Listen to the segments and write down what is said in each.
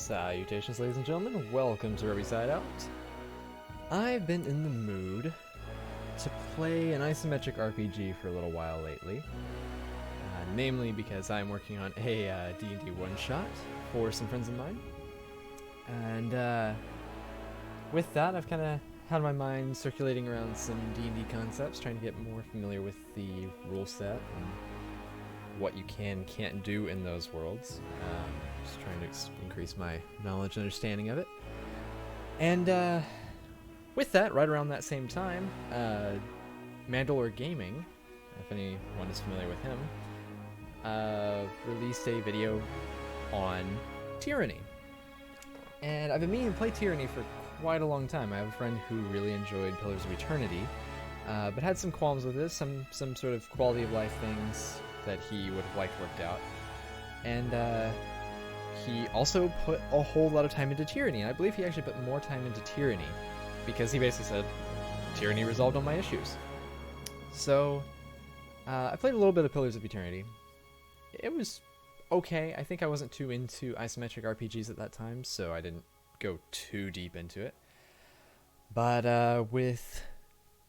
Salutations, ladies and gentlemen. Welcome to Side Out. I've been in the mood to play an isometric RPG for a little while lately. Namely because I'm working on a D&D one-shot for some friends of mine. And with that, I've kind of had my mind circulating around some D&D concepts, trying to get more familiar with the rule set and what you can and can't do in those worlds. Just trying to increase my knowledge and understanding of it. And with that, right around that same time, Mandalore Gaming, if anyone is familiar with him, released a video on Tyranny. And I've been meaning to play Tyranny for quite a long time. I have a friend who really enjoyed Pillars of Eternity, but had some qualms with this, some sort of quality of life things that he would have liked worked out. And he also put a whole lot of time into Tyranny, and I believe he actually put more time into Tyranny, because he basically said, Tyranny resolved all my issues. So, I played a little bit of Pillars of Eternity. It was okay. I think I wasn't too into isometric RPGs at that time, so I didn't go too deep into it. But with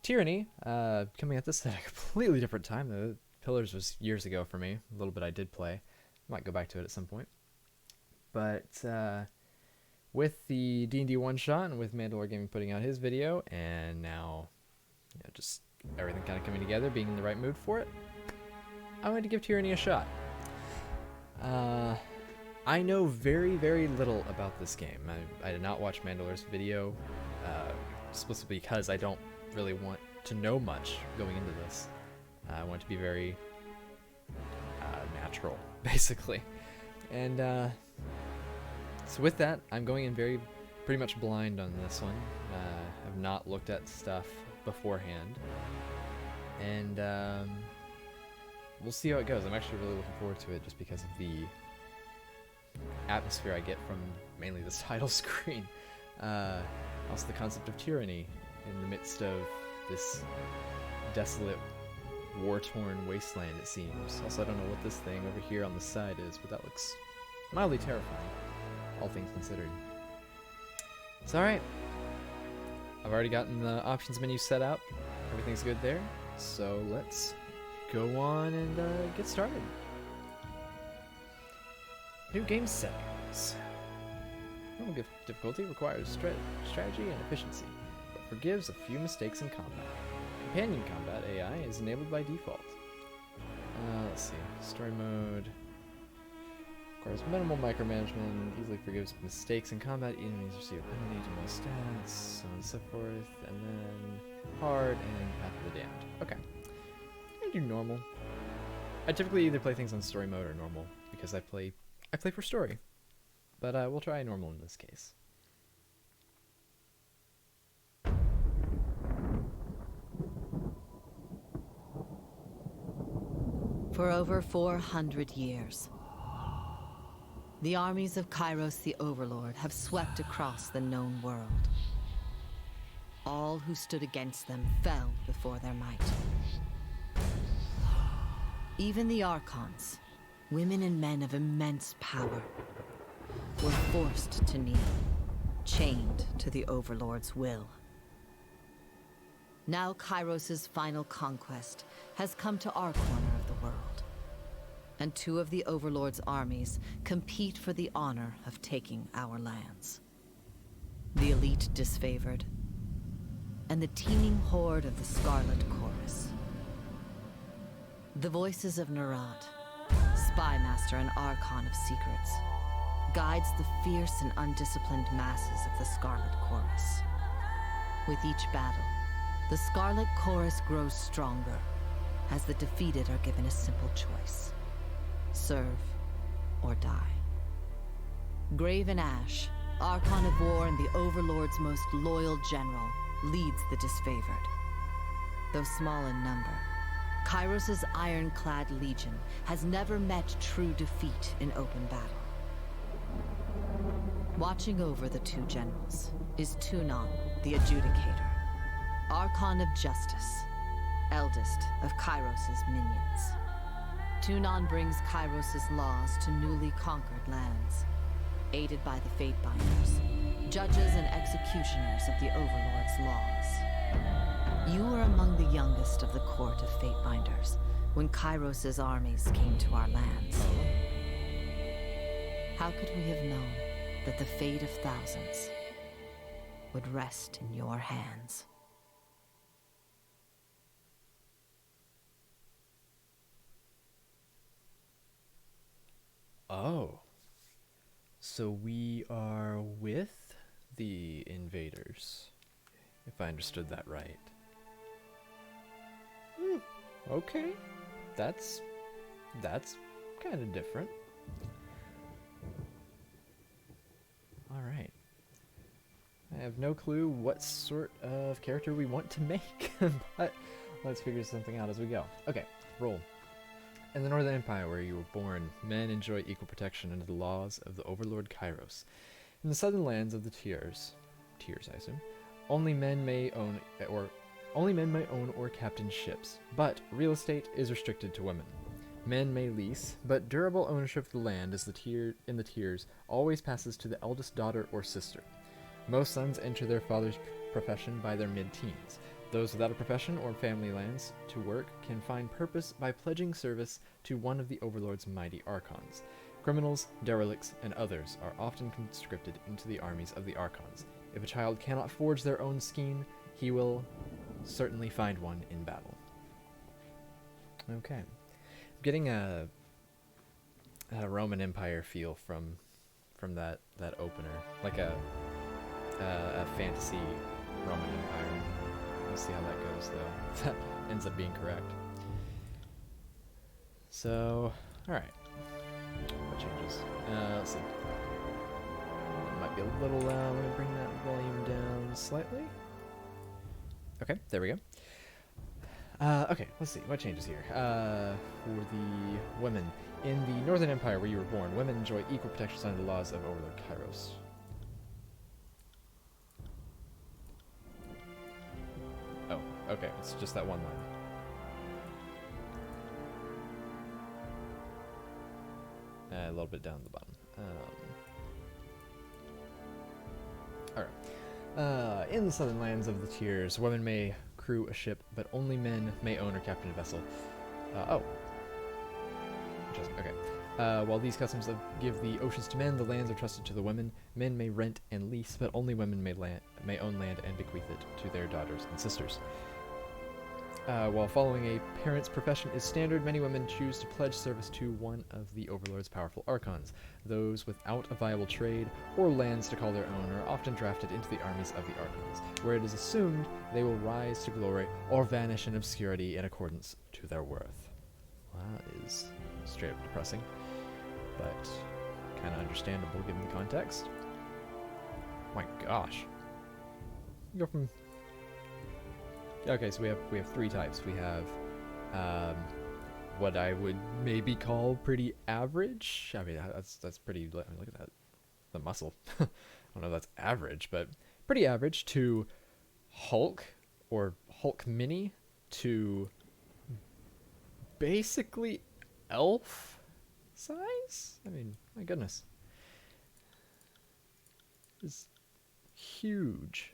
Tyranny, coming at this at a completely different time, the Pillars was years ago for me. A little bit I did play. Might go back to it at some point. But with the D&D one-shot and with Mandalore Gaming putting out his video, and now just everything kind of coming together, being in the right mood for it, I wanted to give Tyranny a shot. I know very, very little about this game. I did not watch Mandalore's video, explicitly because I don't really want to know much going into this. I want it to be very natural, basically. And so with that, I'm going in pretty much blind on this one. I've not looked at stuff beforehand. And we'll see how it goes. I'm actually really looking forward to it just because of the atmosphere I get from mainly this title screen. Also the concept of tyranny in the midst of this desolate, war-torn wasteland, it seems. Also, I don't know what this thing over here on the side is, but that looks mildly terrifying, all things considered. It's alright. I've already gotten the options menu set out. Everything's good there. So let's go on and get started. New game settings. Normal difficulty requires strategy and efficiency, but forgives a few mistakes in combat. Companion combat AI is enabled by default. Let's see. Story mode requires minimal micromanagement, easily forgives mistakes in combat, enemies receive a penalty to most stats, so on and so forth, and then hard and Path of the Damned. Okay. I'm gonna do normal. I typically either play things on story mode or normal, because I play for story. But we'll try normal in this case. For over 400 years, the armies of Kairos the Overlord have swept across the known world. All who stood against them fell before their might. Even the Archons, women and men of immense power, were forced to kneel, chained to the Overlord's will. Now Kairos' final conquest has come to our corner of the world, and two of the Overlord's armies compete for the honor of taking our lands. The elite disfavored, and the teeming horde of the Scarlet Chorus. The voices of Nerat, spy master and Archon of secrets, guides the fierce and undisciplined masses of the Scarlet Chorus. With each battle, the Scarlet Chorus grows stronger, as the defeated are given a simple choice: serve or die. Graven Ash, Archon of War and the Overlord's most loyal general, leads the disfavored. Though small in number, Kairos' ironclad legion has never met true defeat in open battle. Watching over the two generals is Tunon, the Adjudicator, Archon of Justice, eldest of Kairos' minions. Tunon brings Kairos' laws to newly conquered lands, aided by the Fatebinders, judges and executioners of the Overlord's laws. You were among the youngest of the court of Fatebinders when Kairos' armies came to our lands. How could we have known that the fate of thousands would rest in your hands? Oh. So we are with the invaders, if I understood that right. Okay. That's kind of different. Alright. I have no clue what sort of character we want to make, but let's figure something out as we go. Okay, roll. In the Northern Empire where you were born, men enjoy equal protection under the laws of the Overlord Kairos. In the southern lands of the Tears, I assume, only men may own or captain ships, but real estate is restricted to women. Men may lease, but durable ownership of the land in the Tears always passes to the eldest daughter or sister. Most sons enter their father's profession by their mid-teens. Those without a profession or family lands to work can find purpose by pledging service to one of the Overlord's mighty Archons. Criminals, derelicts, and others are often conscripted into the armies of the Archons. If a child cannot forge their own skein, he will certainly find one in battle. Okay. I'm getting a Roman Empire feel from that opener. Like a fantasy Roman Empire. We'll see how that goes, though. That ends up being correct. So, alright. What changes? Let's see. It might be a little loud. Let me bring that volume down slightly. Okay, there we go. Okay, let's see. What changes here? For the women. In the Northern Empire where you were born, women enjoy equal protections under the laws of Overlord Kairos. Oh, okay. It's just that one line. A little bit down the bottom. Alright. In the southern lands of the Tears, women may crew a ship, but only men may own or captain a vessel. Interesting. Okay. While these customs give the oceans to men, the lands are trusted to the women. Men may rent and lease, but only women may own land and bequeath it to their daughters and sisters. While following a parent's profession is standard, many women choose to pledge service to one of the Overlord's powerful Archons. Those without a viable trade or lands to call their own are often drafted into the armies of the Archons, where it is assumed they will rise to glory or vanish in obscurity in accordance to their worth. Well, that is straight up depressing, but kind of understandable given the context. My gosh. You go from... Okay, so we have three types. We have what I would maybe call pretty average. I mean, that's pretty... I mean, look at that. The muscle. I don't know if that's average, but pretty average to Hulk or Hulk Mini to basically elf size? I mean, my goodness. It's huge.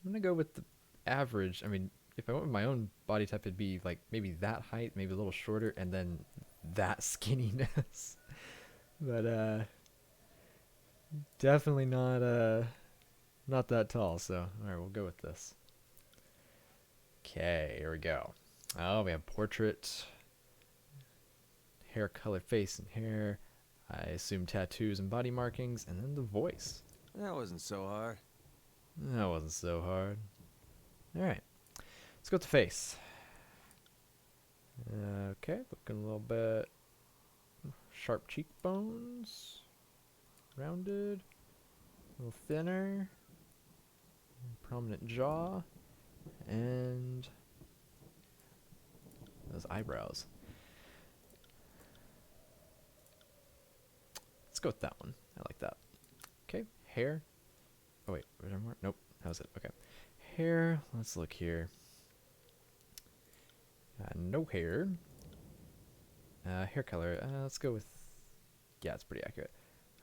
I'm gonna go with the average. I mean, if I went with my own body type, it'd be like maybe that height, maybe a little shorter, and then that skinniness. But definitely not that tall. So all right, we'll go with this. Okay, here we go. Oh, we have portrait, hair color, face and hair. I assume tattoos and body markings, and then the voice. That wasn't so hard. That wasn't so hard. Alright, let's go with the face. Okay, looking a little bit sharp cheekbones, rounded, a little thinner, prominent jaw, and those eyebrows. Let's go with that one. I like that. Okay, hair. Oh wait, was there more? Nope, that was it. Okay. Hair, let's look here. No hair. Hair color, let's go with... Yeah, it's pretty accurate.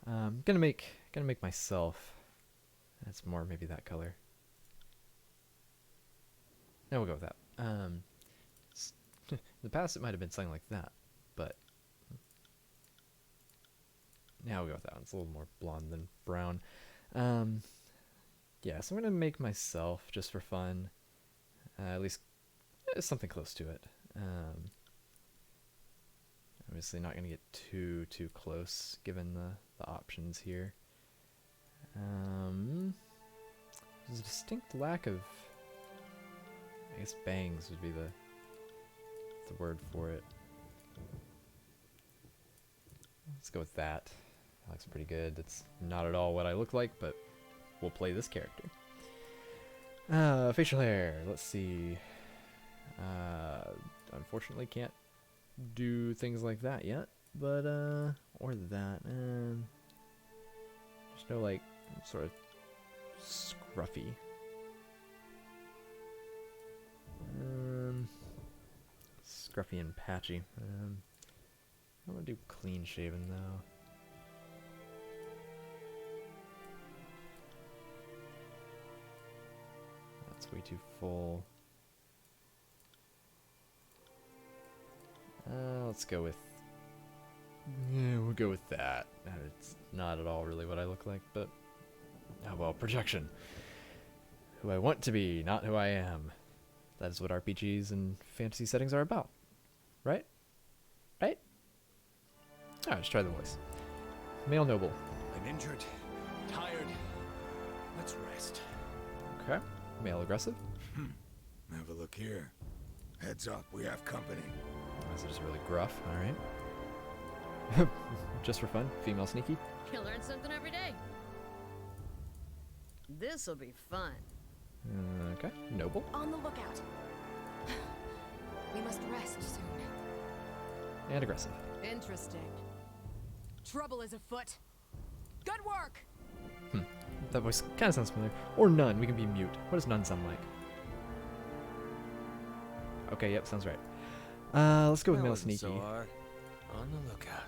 Gonna make myself. That's more maybe that color. No, we'll go with that. In the past it might have been something like that, but now we'll go with that one. It's a little more blonde than brown. Yeah, so I'm gonna make myself just for fun. At least something close to it. Obviously not gonna get too close given the options here. There's a distinct lack of, I guess bangs would be the word for it. Let's go with that. That looks pretty good. That's not at all what I look like, but we'll play this character. Facial hair. Let's see. Unfortunately can't do things like that yet, but or that. There's no like sort of scruffy. Scruffy and patchy. I'm gonna do clean shaven though. That's way too full. Let's go with. Yeah, we'll go with that. It's not at all really what I look like, but oh well, projection. Who I want to be, not who I am. That is what RPGs and fantasy settings are about, right? Right? Alright, let's try the voice. Male noble. I'm injured, tired. Let's rest. Okay. Male aggressive. Have a look here. Heads up, we have company. This is really gruff. Alright. Just for fun. Female sneaky. You learn something every day. This'll be fun. Okay. Noble. On the lookout. We must rest soon. And aggressive. Interesting. Trouble is afoot. Good work! That voice kind of sounds familiar. Or none. We can be mute. What does none sound like? Okay, yep, sounds right. Let's go with male sneaky. So hard. On the lookout.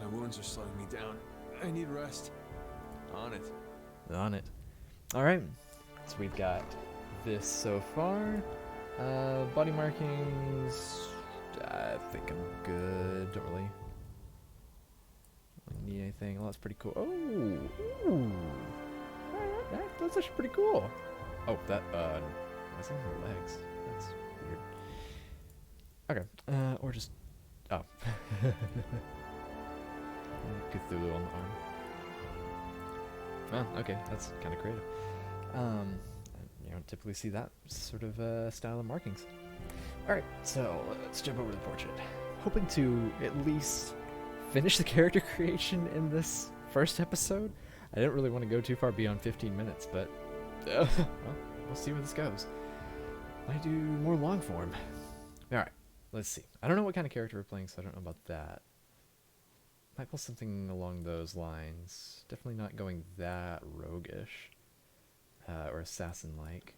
My wounds are slowing me down. I need rest. On it. On it. Alright. So we've got this so far. Body markings. I think I'm good. Don't really need anything. Oh, that's pretty cool. Oh, ooh. That's actually pretty cool. Oh, that that's in her legs. That's weird. Okay. Or just oh. Cthulhu on the arm. Oh, okay. That's kind of creative. You don't typically see that sort of style of markings. Alright, so let's jump over to the portrait. Hoping to at least finish the character creation in this first episode. I didn't really want to go too far beyond 15 minutes, but well, we'll see where this goes. Might do more long form. Alright, let's see. I don't know what kind of character we're playing, so I don't know about that. Might pull something along those lines. Definitely not going that roguish. Or assassin-like.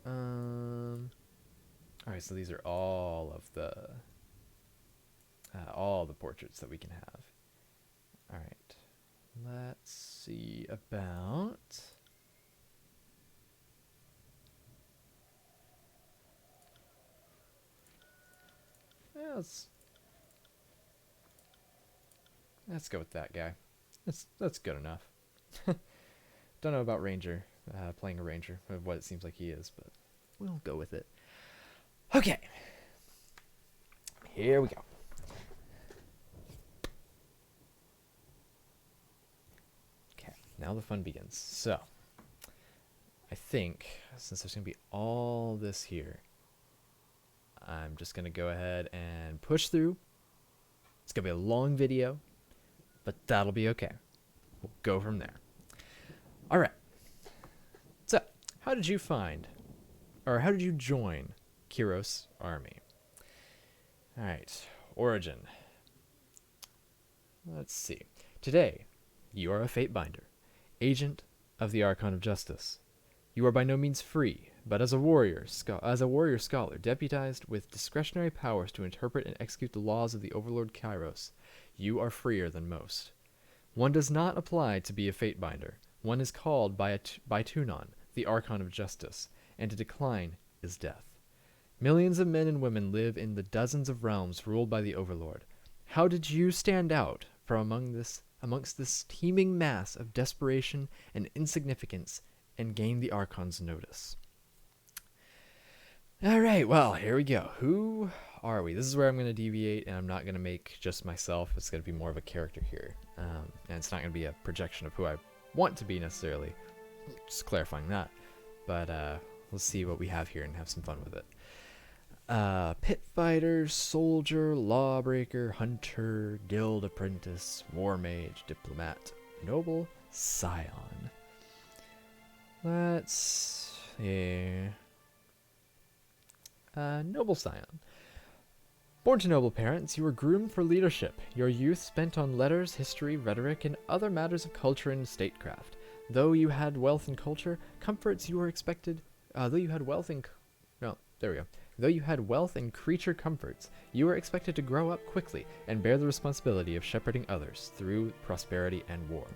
Alright, so these are all of the portraits that we can have. Alright, let's see about let's go with that guy. That's good enough. Don't know about Ranger, playing a Ranger, of what it seems like he is, but we'll go with it. Okay. Here we go. Okay, now the fun begins. So, I think, since there's going to be all this here, I'm just going to go ahead and push through. It's going to be a long video, but that'll be okay. We'll go from there. Alright, so how did you find, or how did you join Kiros' army? Alright, origin. Let's see. Today, you are a Fatebinder, agent of the Archon of Justice. You are by no means free, but as a warrior scholar, deputized with discretionary powers to interpret and execute the laws of the Overlord Kairos, you are freer than most. One does not apply to be a Fatebinder. One is called by Tunon, the Archon of Justice, and to decline is death. Millions of men and women live in the dozens of realms ruled by the Overlord. How did you stand out from amongst this teeming mass of desperation and insignificance and gain the Archon's notice? Alright, well, here we go. Who are we? This is where I'm going to deviate, and I'm not going to make just myself. It's going to be more of a character here. And it's not going to be a projection of who I want to be necessarily. Just clarifying that. But let's see what we have here and have some fun with it. Pit fighter, soldier, lawbreaker, hunter, guild apprentice, war mage, diplomat, noble, scion. Let's see. Noble scion. Born to noble parents, you were groomed for leadership. Your youth spent on letters, history, rhetoric, and other matters of culture and statecraft. Though you had wealth and culture, comforts you were expected. Though you had wealth and creature comforts, you were expected to grow up quickly and bear the responsibility of shepherding others through prosperity and war.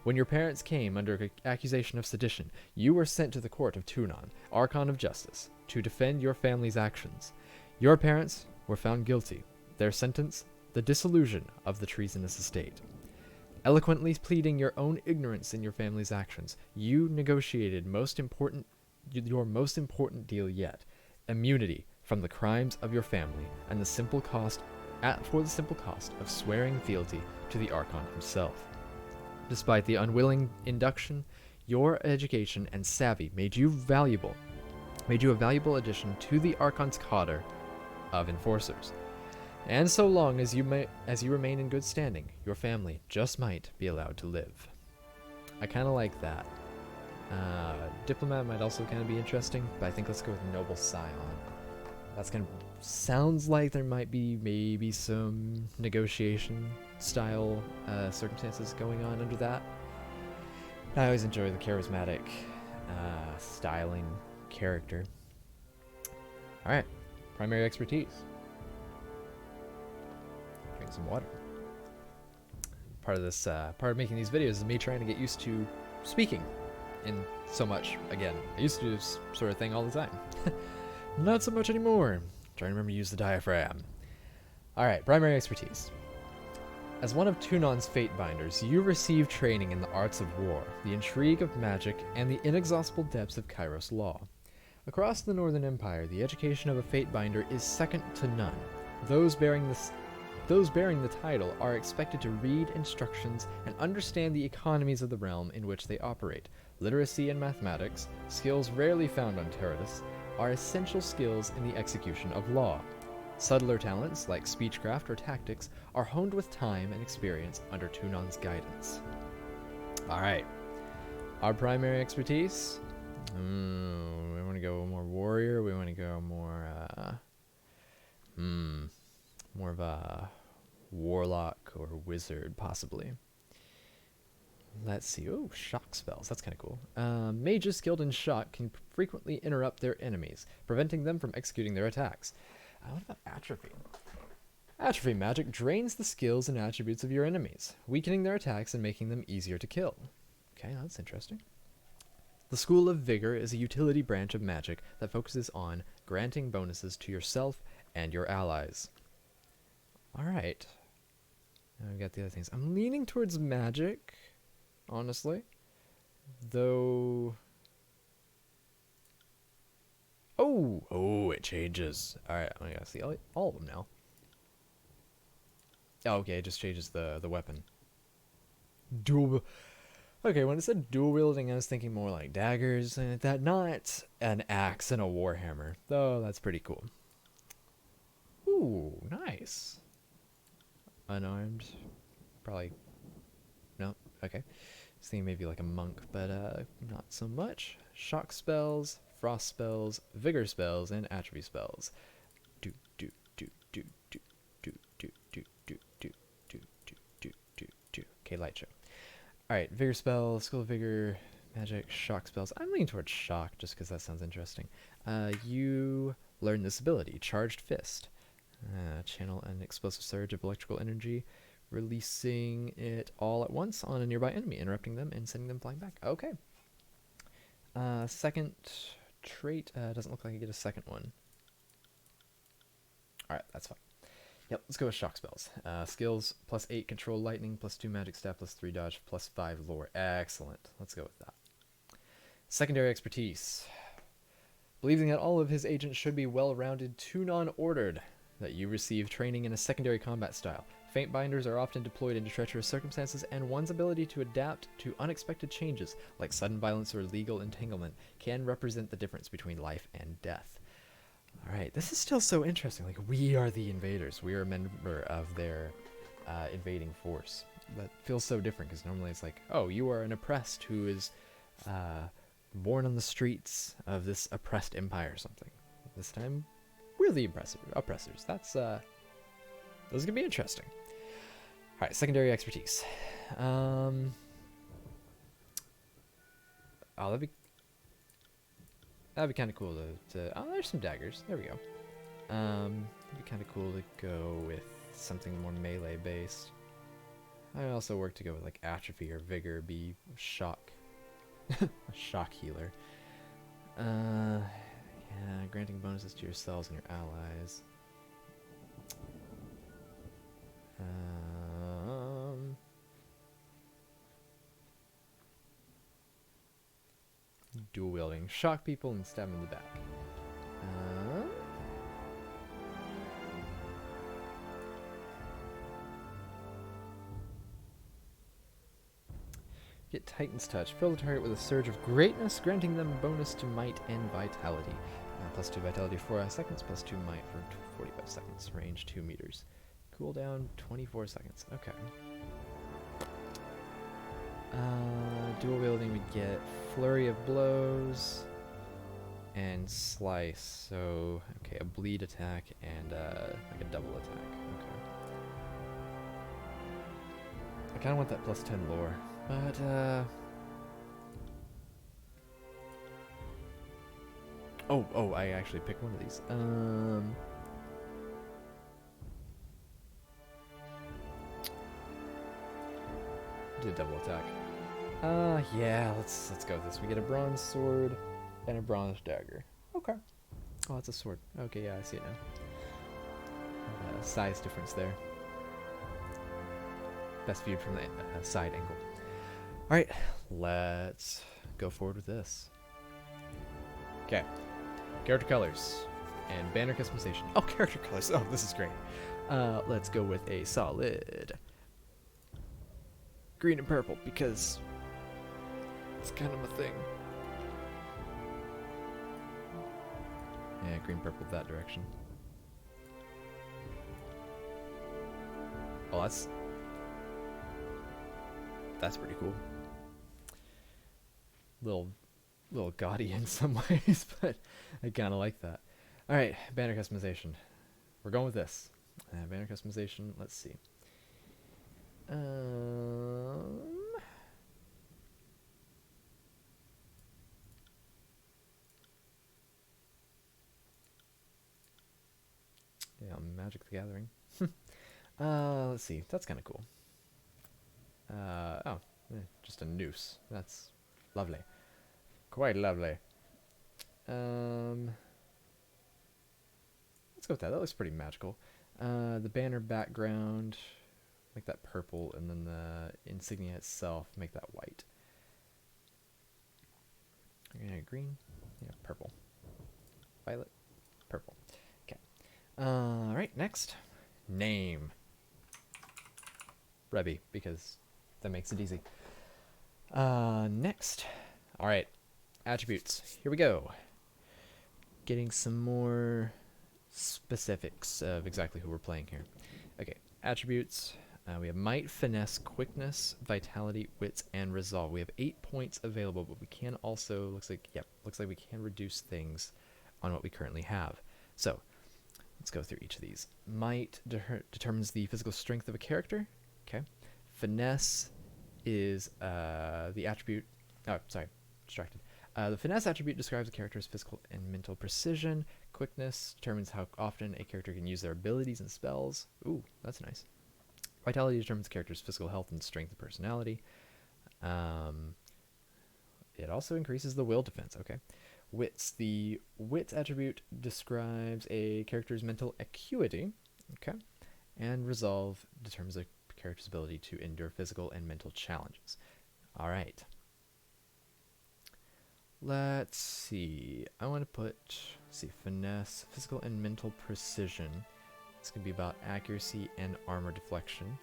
When your parents came under accusation of sedition, you were sent to the court of Tunon, Archon of Justice, to defend your family's actions. Your parents were found guilty. Their sentence, the dissolution of the treasonous estate. Eloquently pleading your own ignorance in your family's actions, you negotiated your most important deal yet, immunity from the crimes of your family and the simple cost of swearing fealty to the Archon himself. Despite the unwilling induction, your education and savvy made you a valuable addition to the Archon's cadre of enforcers. And so long as you remain in good standing, your family just might be allowed to live. I kind of like that. Diplomat might also kind of be interesting, but I think let's go with Noble Scion. That's kind of sounds like there might be maybe some negotiation style circumstances going on under that. I always enjoy the charismatic styling character. Alright, primary expertise. Drink some water. Part of making these videos is me trying to get used to speaking in so much. Again, I used to do this sort of thing all the time. Not so much anymore. Trying to remember to use the diaphragm. Alright, primary expertise. As one of Tunon's Fatebinders, you receive training in the arts of war, the intrigue of magic, and the inexhaustible depths of Kairos law. Across the Northern Empire, the education of a Fatebinder is second to none. Those bearing the title are expected to read instructions and understand the economies of the realm in which they operate. Literacy and mathematics, skills rarely found on Teradus, are essential skills in the execution of law. Subtler talents, like speechcraft or tactics, are honed with time and experience under Tunon's guidance. Alright. Our primary expertise? We want to go more warrior, we want to go more, more of a warlock or wizard, possibly. Let's see. Oh, shock spells. That's kind of cool. Mages skilled in shock can frequently interrupt their enemies, preventing them from executing their attacks. What about atrophy? Atrophy magic drains the skills and attributes of your enemies, weakening their attacks and making them easier to kill. Okay, that's interesting. The School of Vigor is a utility branch of magic that focuses on granting bonuses to yourself and your allies. Alright. Now we've got the other things. I'm leaning towards magic, honestly. Though... Oh, it changes. Alright, I gotta see all of them now. Oh, okay, it just changes the weapon. Dual... Okay, when it said dual wielding, I was thinking more like daggers and that, not an axe and a warhammer. Though, that's pretty cool. Ooh, nice. Unarmed. Probably... No, okay. Just thinking maybe like a monk, but not so much. Shock spells, frost spells, vigor spells, and atrophy spells. Okay, light show. Alright, vigor spell, skill of vigor, magic, shock spells. I'm leaning towards shock just because that sounds interesting. You learn this ability, Charged Fist. Channel an explosive surge of electrical energy, releasing it all at once on a nearby enemy, interrupting them and sending them flying back. Okay. Second trait, doesn't look like I get a second one. Alright, that's fine. Yep, let's go with shock spells. Skills, +8 control lightning, +2 magic stat, +3 dodge, +5 lore. Excellent. Let's go with that. Secondary expertise. Believing that all of his agents should be well-rounded to non-ordered, that you receive training in a secondary combat style. Faint binders are often deployed into treacherous circumstances, and one's ability to adapt to unexpected changes, like sudden violence or legal entanglement, can represent the difference between life and death. Alright, this is still so interesting. Like, we are the invaders. We are a member of their invading force. That feels so different, because normally it's like, oh, you are an oppressed who is born on the streets of this oppressed empire or something. This time, we're the oppressors. That's, those are going to be interesting. Alright, secondary expertise. Oh, that'd be kind of cool to oh, there's some daggers. There we go. It'd be kind of cool to go with something more melee based. I also work to go with like atrophy or vigor, be shock, a shock healer. Yeah, granting bonuses to yourselves and your allies. Dual wielding, shock people and stab them in the back. Get Titan's Touch. Fill the target with a surge of greatness, granting them bonus to might and vitality. +2 vitality for 4 seconds, +2 might for 45 seconds. Range 2 meters. Cooldown 24 seconds. Okay. Dual wielding, we get Flurry of Blows and Slice. So, okay, a bleed attack and like a double attack. Okay. I kind of want that +10 lore, but oh, I actually picked one of these. Do a double attack. Yeah, let's go with this. We get a bronze sword and a bronze dagger. Okay. Oh, it's a sword. Okay, yeah, I see it now. Size difference there. Best viewed from the side angle. Alright, let's go forward with this. Okay. Character colors and banner customization. Oh, character colors. Oh, this is great. Let's go with a solid green and purple, because it's kind of a thing. Yeah, green, purple, that direction. Oh, that's pretty cool. Little gaudy in some ways, but I kind of like that. All right, banner customization. We're going with this. Banner customization. Let's see. Yeah, Magic the Gathering. Let's see. That's kind of cool. Just a noose. That's lovely. Quite lovely. Let's go with that. That looks pretty magical. The banner background, make that purple, and then the insignia itself, make that white. Yeah, green. Yeah, purple. Violet. Purple. Okay. Alright, next. Name. Rebby, because that makes it easy. Next. Alright. Attributes. Here we go. Getting some more specifics of exactly who we're playing here. Okay, attributes. We have might, finesse, quickness, vitality, wits, and resolve. We have 8 points available, but we can also, looks like we can reduce things on what we currently have. So, let's go through each of these. Might determines the physical strength of a character. Okay. Finesse is the attribute. Oh, sorry, distracted. The finesse attribute describes a character's physical and mental precision. Quickness determines how often a character can use their abilities and spells. Ooh, that's nice. Vitality determines the character's physical health and strength and personality. It also increases the will defense. Okay. Wits. The wits attribute describes a character's mental acuity. Okay. And resolve determines a character's ability to endure physical and mental challenges. All right. Let's see. I want to put, finesse, physical and mental precision. It's going to be about accuracy and armor deflection.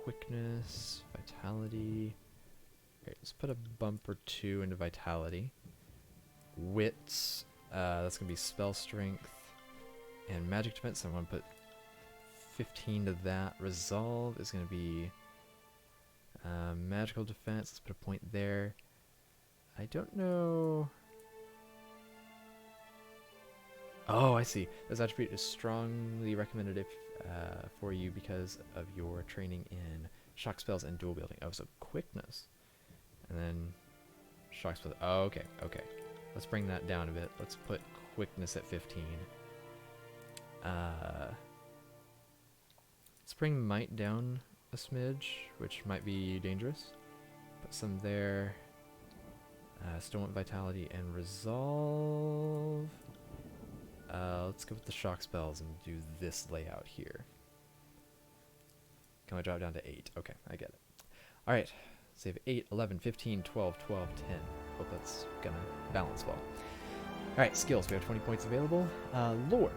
Quickness, vitality. Right, let's put a bump or 2 into vitality. Wits, that's going to be spell strength and magic defense. So I'm going to put 15 to that. Resolve is going to be magical defense. Let's put a point there. I don't know. Oh, I see. This attribute is strongly recommended if for you because of your training in shock spells and dual wielding. Oh, so quickness. And then shock spells. Oh, okay, okay. Let's bring that down a bit. Let's put quickness at 15. Let's bring might down a smidge, which might be dangerous. Put some there. Still want vitality and resolve. Let's go with the shock spells and do this layout here. Can I drop down to 8? Okay, I get it. Alright, save 8, 11, 15, 12, 12, 10. Hope that's gonna balance well. Alright, skills. We have 20 points available. Lore.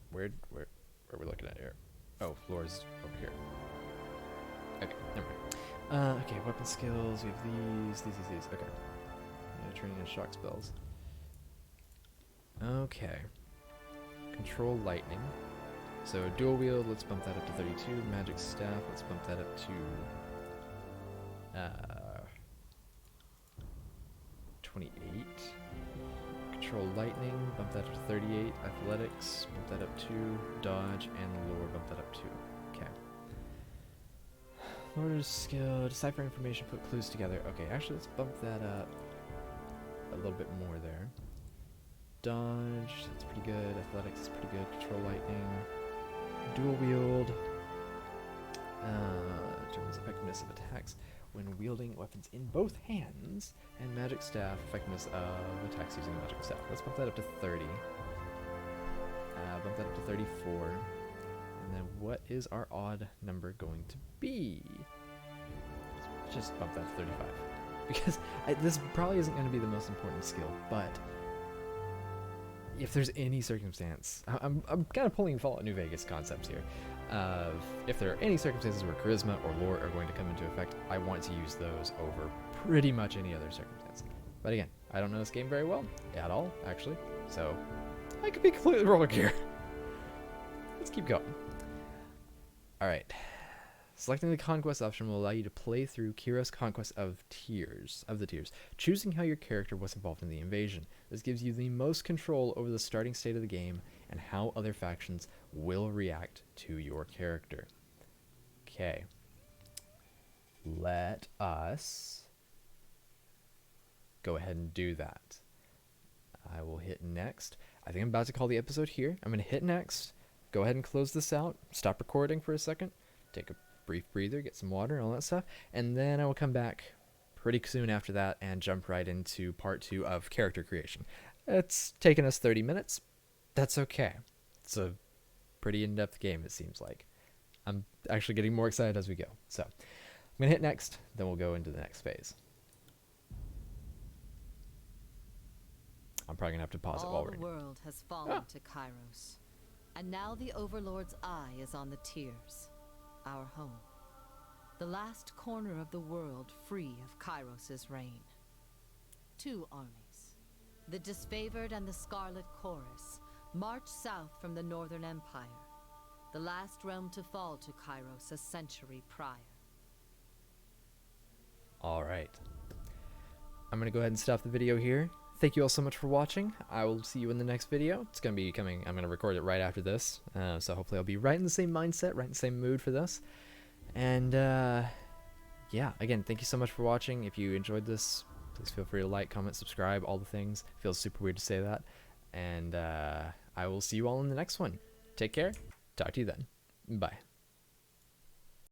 Where are we looking at here? Oh, lore's over here. Okay, never mind. Okay, weapon skills. We have these. Okay. Yeah, training and shock spells. Okay. Control lightning. So dual wield, let's bump that up to 32. Magic staff, let's bump that up to 28. Control lightning, bump that up to 38. Athletics, bump that up to dodge, and lore, bump that up to. Okay. Lore's skill, decipher information, put clues together. Okay, actually let's bump that up a little bit more there. Dodge, that's pretty good. Athletics is pretty good. Control lightning. Dual wield. Determines effectiveness of attacks when wielding weapons in both hands. And magic staff, effectiveness of attacks using the magical staff. Let's bump that up to 30. Bump that up to 34. And then what is our odd number going to be? Let's just bump that to 35. Because this probably isn't going to be the most important skill, but if there's any circumstance, I'm kind of pulling Fallout New Vegas concepts here. If there are any circumstances where charisma or lore are going to come into effect, I want to use those over pretty much any other circumstance. But again, I don't know this game very well, at all, actually. So, I could be completely wrong here. Let's keep going. Alright. Selecting the Conquest option will allow you to play through Kira's Conquest of the Tiers, choosing how your character was involved in the invasion. This gives you the most control over the starting state of the game and how other factions will react to your character. Okay. Let us go ahead and do that. I will hit next. I think I'm about to call the episode here. I'm going to hit next. Go ahead and close this out. Stop recording for a second. Take a brief breather, get some water and all that stuff, and then I will come back pretty soon after that and jump right into part 2 of character creation. It's taken us 30 minutes. That's okay. It's a pretty in-depth game, it seems like. I'm actually getting more excited as we go. So I'm going to hit next, then we'll go into the next phase. I'm probably going to have to pause it while we're in. All the world has fallen to Kairos, and now the Overlord's eye is on the Tiers. Our home. The last corner of the world free of Kairos' reign. 2 armies, the Disfavored and the Scarlet Chorus, march south from the Northern Empire, the last realm to fall to Kairos a century prior. Alright. I'm going to go ahead and stop the video here. Thank you all so much for watching. I will see you in the next video. It's going to be coming, I'm going to record it right after this. So hopefully I'll be right in the same mindset, right in the same mood for this. And yeah, again, thank you so much for watching. If you enjoyed this, please feel free to like, comment, subscribe, all the things. Feels super weird to say that. And I will see you all in the next one. Take care. Talk to you then. Bye.